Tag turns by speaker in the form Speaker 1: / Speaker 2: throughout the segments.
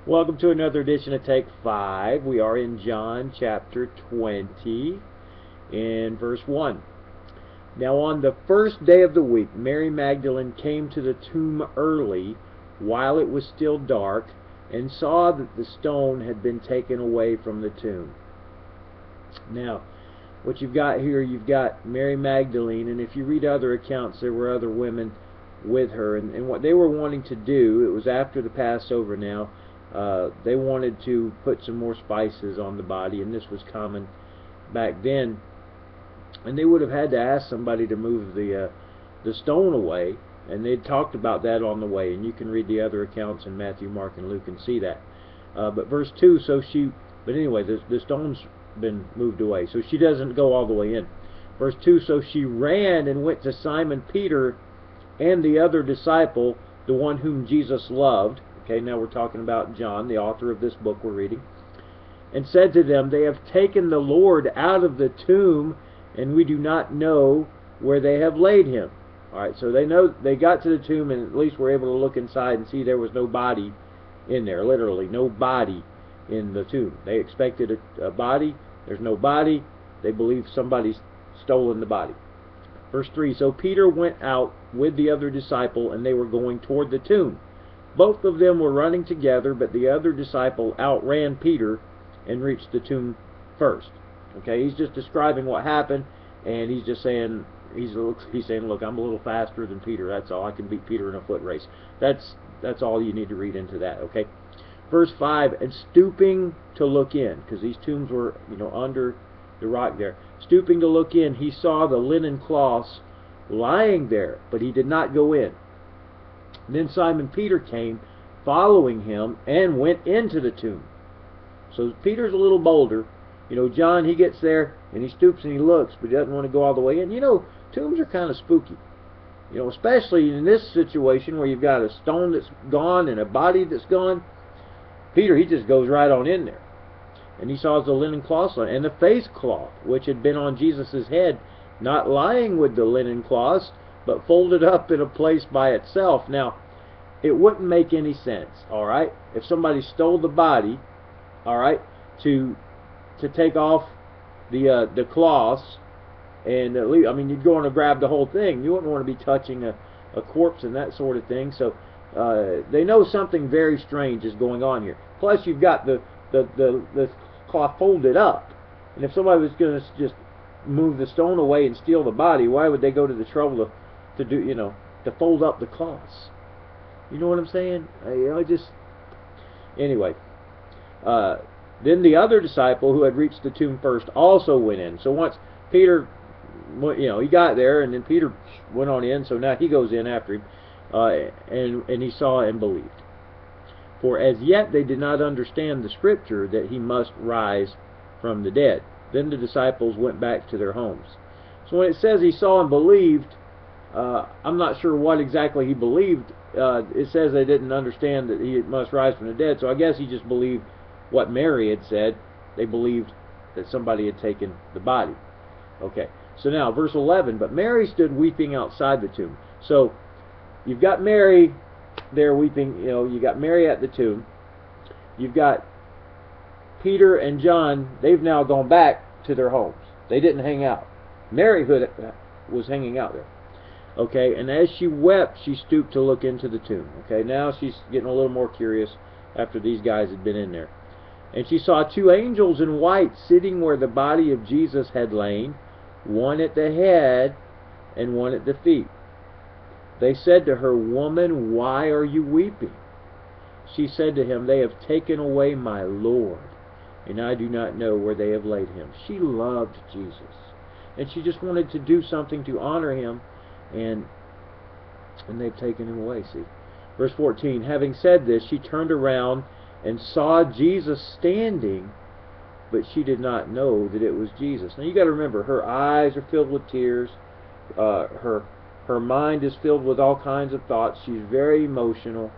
Speaker 1: Welcome to another edition of Take 5. We are in John chapter 20 in verse 1. Now on the first day of the week, Mary Magdalene came to the tomb early while it was still dark and saw that the stone had been taken away from the tomb. Now, what you've got here, you've got Mary Magdalene, and if you read other accounts, there were other women with her, and what they were wanting to do, it was after the Passover now, they wanted to put some more spices on the body, and this was common back then, and they would have had to ask somebody to move the stone away, and they'd talked about that on the way, and you can read the other accounts in Matthew, Mark, and Luke and see that. But verse 2, but anyway, the stone's been moved away, so she doesn't go all the way in. Verse 2, so she ran and went to Simon Peter and the other disciple, the one whom Jesus loved. Okay, now we're talking about John, the author of this book we're reading. And said to them, they have taken the Lord out of the tomb, and we do not know where they have laid him. Alright, so they got to the tomb, and at least were able to look inside and see there was no body in there. Literally, no body in the tomb. They expected a body. There's no body. They believe somebody's stolen the body. Verse 3, so Peter went out with the other disciple, and they were going toward the tomb. Both of them were running together, but the other disciple outran Peter and reached the tomb first. Okay, he's just describing what happened, and he's just saying, he's saying, look, I'm a little faster than Peter. That's all. I can beat Peter in a foot race. That's all you need to read into that. Okay, verse 5, and stooping to look in, because these tombs were, under the rock there. Stooping to look in, he saw the linen cloths lying there, but he did not go in. Then Simon Peter came, following him, and went into the tomb. So Peter's a little bolder. John, he gets there, and he stoops and he looks, but he doesn't want to go all the way in. Tombs are kind of spooky. Especially in this situation where you've got a stone that's gone and a body that's gone. Peter, he just goes right on in there. And he saw the linen cloths and the face cloth, which had been on Jesus' head, not lying with the linen cloths, but folded up in a place by itself. Now, it wouldn't make any sense, alright, if somebody stole the body, alright, to take off the cloths, and you'd go on and grab the whole thing. You wouldn't want to be touching a corpse and that sort of thing. So they know something very strange is going on here. Plus, you've got the cloth folded up, and if somebody was going to just move the stone away and steal the body, why would they go to the trouble to fold up the cloths? You know what I'm saying? Anyway, then the other disciple who had reached the tomb first also went in. So once Peter, he got there, and then Peter went on in, so now he goes in after him, and he saw and believed. For as yet they did not understand the scripture that he must rise from the dead. Then the disciples went back to their homes. So when it says he saw and believed, I'm not sure what exactly he believed. It says they didn't understand that he must rise from the dead, so I guess he just believed what Mary had said. They believed that somebody had taken the body. Okay, so now verse 11, but Mary stood weeping outside the tomb. So you've got Mary there weeping, you got Mary at the tomb. You've got Peter and John, they've now gone back to their homes. They didn't hang out. Mary was hanging out there. Okay, and as she wept, she stooped to look into the tomb. Okay, now she's getting a little more curious after these guys had been in there. And she saw two angels in white sitting where the body of Jesus had lain, one at the head and one at the feet. They said to her, Woman, why are you weeping? She said to him, They have taken away my Lord, and I do not know where they have laid him. She loved Jesus, and she just wanted to do something to honor him, and they've taken him away, see. Verse 14, having said this, she turned around and saw Jesus standing, but she did not know that it was Jesus. Now you got to remember, her eyes are filled with tears, her mind is filled with all kinds of thoughts. She's very emotional.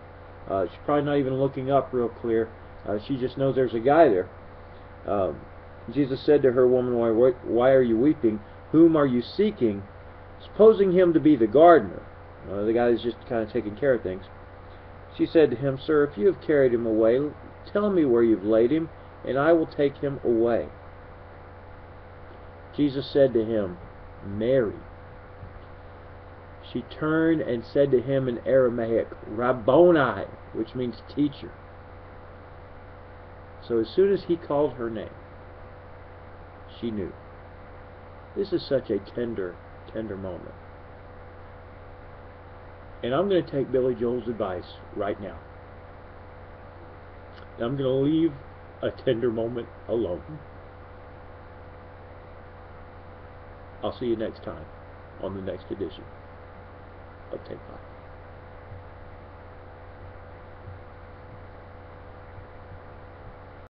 Speaker 1: She's probably not even looking up real clear. She just knows there's a guy there. Jesus said to her, Woman, why are you weeping? Whom are you seeking? Supposing him to be the gardener, the guy that's just kind of taking care of things. She said to him, Sir, if you have carried him away, tell me where you've laid him, and I will take him away." Jesus said to him, "Mary." She turned and said to him in Aramaic, "Rabboni," which means teacher. So as soon as he called her name, she knew. This is such a tender, tender moment. And I'm going to take Billy Joel's advice right now. And I'm going to leave a tender moment alone. I'll see you next time on the next edition of Take 5.